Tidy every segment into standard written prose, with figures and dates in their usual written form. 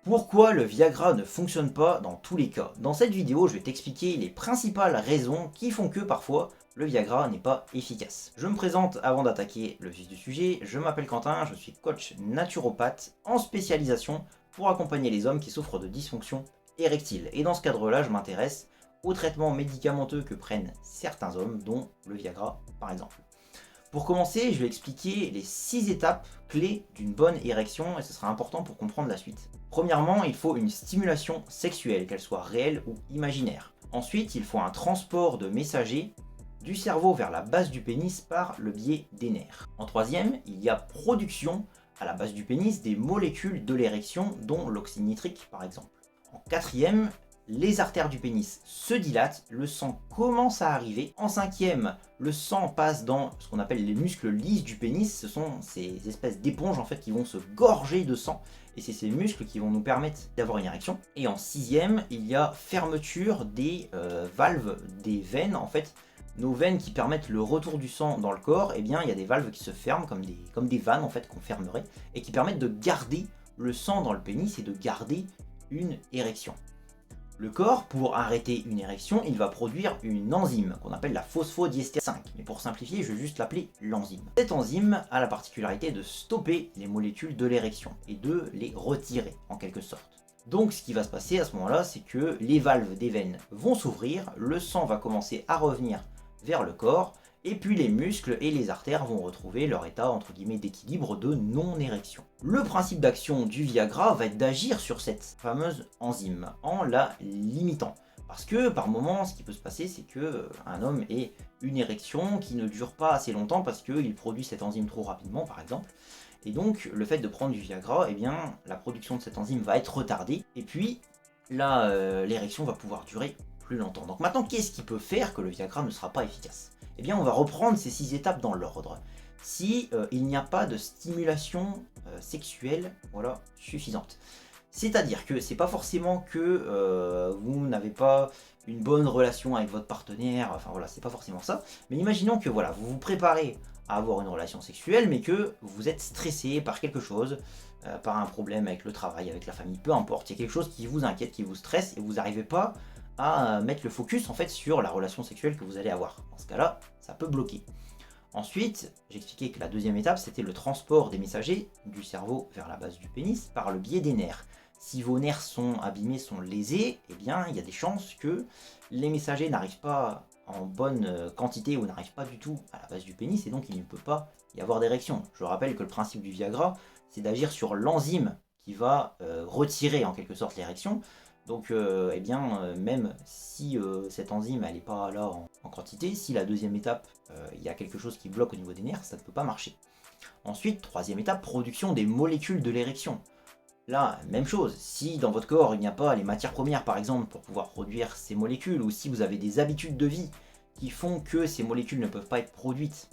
Pourquoi le Viagra ne fonctionne pas dans tous les cas? Dans cette vidéo, je vais t'expliquer les principales raisons qui font que parfois le Viagra n'est pas efficace. Je me présente avant d'attaquer le vif du sujet, je m'appelle Quentin, je suis coach naturopathe en spécialisation pour accompagner les hommes qui souffrent de dysfonction érectile. Et dans ce cadre-là, je m'intéresse aux traitements médicamenteux que prennent certains hommes, dont le Viagra par exemple. Pour commencer, je vais expliquer les 6 étapes clés d'une bonne érection et ce sera important pour comprendre la suite. Premièrement, il faut une stimulation sexuelle, qu'elle soit réelle ou imaginaire. Ensuite, il faut un transport de messagers du cerveau vers la base du pénis par le biais des nerfs. En troisième, il y a production à la base du pénis des molécules de l'érection, dont l'oxyde nitrique par exemple. En quatrième, les artères du pénis se dilatent, le sang commence à arriver. En cinquième, le sang passe dans ce qu'on appelle les muscles lisses du pénis. Ce sont ces espèces d'éponges en fait qui vont se gorger de sang. Et c'est ces muscles qui vont nous permettre d'avoir une érection. Et en sixième, il y a fermeture des valves des veines. En fait, nos veines qui permettent le retour du sang dans le corps, eh bien, il y a des valves qui se ferment comme des vannes en fait qu'on fermerait et qui permettent de garder le sang dans le pénis et de garder une érection. Le corps, pour arrêter une érection, il va produire une enzyme qu'on appelle la phosphodiestérase 5. Mais pour simplifier, je vais juste l'appeler l'enzyme. Cette enzyme a la particularité de stopper les molécules de l'érection et de les retirer en quelque sorte. Donc ce qui va se passer à ce moment-là, c'est que les valves des veines vont s'ouvrir, le sang va commencer à revenir vers le corps, et puis les muscles et les artères vont retrouver leur état entre guillemets d'équilibre de non-érection. Le principe d'action du Viagra va être d'agir sur cette fameuse enzyme en la limitant. Parce que par moment, ce qui peut se passer, c'est que un homme ait une érection qui ne dure pas assez longtemps parce qu'il produit cette enzyme trop rapidement par exemple. Et donc le fait de prendre du Viagra, eh bien la production de cette enzyme va être retardée et puis là l'érection va pouvoir durer plus longtemps. Donc maintenant, qu'est-ce qui peut faire que le Viagra ne sera pas efficace? Eh bien, on va reprendre ces 6 étapes dans l'ordre. Si il n'y a pas de stimulation sexuelle, voilà, suffisante. C'est-à-dire que c'est pas forcément que vous n'avez pas une bonne relation avec votre partenaire, enfin voilà, c'est pas forcément ça. Mais imaginons que voilà, vous vous préparez à avoir une relation sexuelle, mais que vous êtes stressé par quelque chose, par un problème avec le travail, avec la famille, peu importe. Il y a quelque chose qui vous inquiète, qui vous stresse, et vous n'arrivez pas à mettre le focus en fait sur la relation sexuelle que vous allez avoir. Dans ce cas-là, ça peut bloquer. Ensuite, j'expliquais que la deuxième étape, c'était le transport des messagers du cerveau vers la base du pénis par le biais des nerfs. Si vos nerfs sont abîmés, sont lésés, eh bien, il y a des chances que les messagers n'arrivent pas en bonne quantité ou n'arrivent pas du tout à la base du pénis et donc il ne peut pas y avoir d'érection. Je rappelle que le principe du Viagra, c'est d'agir sur l'enzyme qui va retirer en quelque sorte l'érection. Donc eh bien, même si cette enzyme elle n'est pas là en quantité, si la deuxième étape, il y a quelque chose qui bloque au niveau des nerfs, ça ne peut pas marcher. Ensuite, troisième étape, production des molécules de l'érection. Là, même chose, si dans votre corps il n'y a pas les matières premières par exemple pour pouvoir produire ces molécules, ou si vous avez des habitudes de vie qui font que ces molécules ne peuvent pas être produites.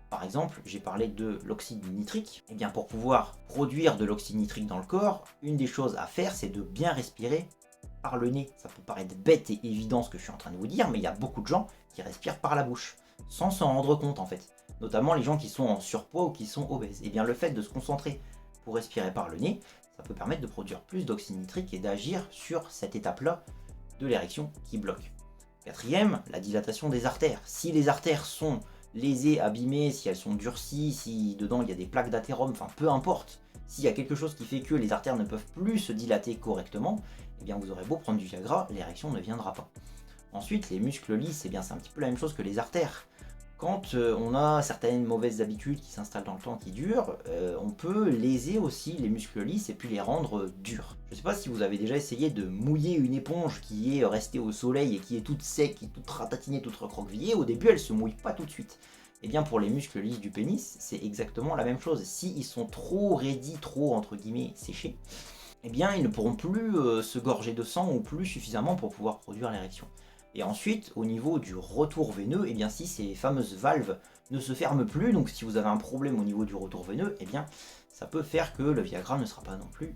Par exemple, j'ai parlé de l'oxyde nitrique. Et bien pour pouvoir produire de l'oxyde nitrique dans le corps, une des choses à faire c'est de bien respirer par le nez. Ça peut paraître bête et évident ce que je suis en train de vous dire, mais il y a beaucoup de gens qui respirent par la bouche, sans s'en rendre compte en fait. Notamment les gens qui sont en surpoids ou qui sont obèses. Et bien le fait de se concentrer pour respirer par le nez, ça peut permettre de produire plus d'oxyde nitrique et d'agir sur cette étape-là de l'érection qui bloque. Quatrième, la dilatation des artères. Si les artères sont lésées, abîmées, si elles sont durcies, si dedans il y a des plaques d'athérome, enfin peu importe, s'il y a quelque chose qui fait que les artères ne peuvent plus se dilater correctement, eh bien vous aurez beau prendre du Viagra, l'érection ne viendra pas. Ensuite, les muscles lisses, eh bien c'est un petit peu la même chose que les artères. Quand on a certaines mauvaises habitudes qui s'installent dans le temps, qui durent, on peut léser aussi les muscles lisses et puis les rendre durs. Je ne sais pas si vous avez déjà essayé de mouiller une éponge qui est restée au soleil et qui est toute sec, qui est toute ratatinée, toute recroquevillée. Au début, elle ne se mouille pas tout de suite. Et bien pour les muscles lisses du pénis, c'est exactement la même chose. S'ils sont trop raidis, trop entre guillemets séchés, eh bien ils ne pourront plus se gorger de sang ou plus suffisamment pour pouvoir produire l'érection. Et ensuite, au niveau du retour veineux, eh bien si ces fameuses valves ne se ferment plus, donc si vous avez un problème au niveau du retour veineux, eh bien ça peut faire que le Viagra ne sera pas non plus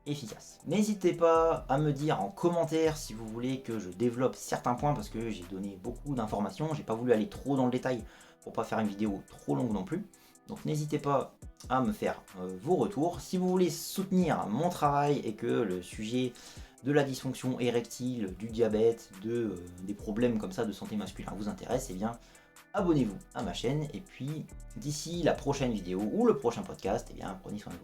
efficace. N'hésitez pas à me dire en commentaire si vous voulez que je développe certains points parce que j'ai donné beaucoup d'informations, j'ai pas voulu aller trop dans le détail pour pas faire une vidéo trop longue non plus. Donc n'hésitez pas à me faire vos retours. Si vous voulez soutenir mon travail et que le sujet de la dysfonction érectile, du diabète, des problèmes comme ça de santé masculine vous intéresse, eh bien abonnez-vous à ma chaîne. Et puis d'ici la prochaine vidéo ou le prochain podcast, eh bien prenez soin de vous.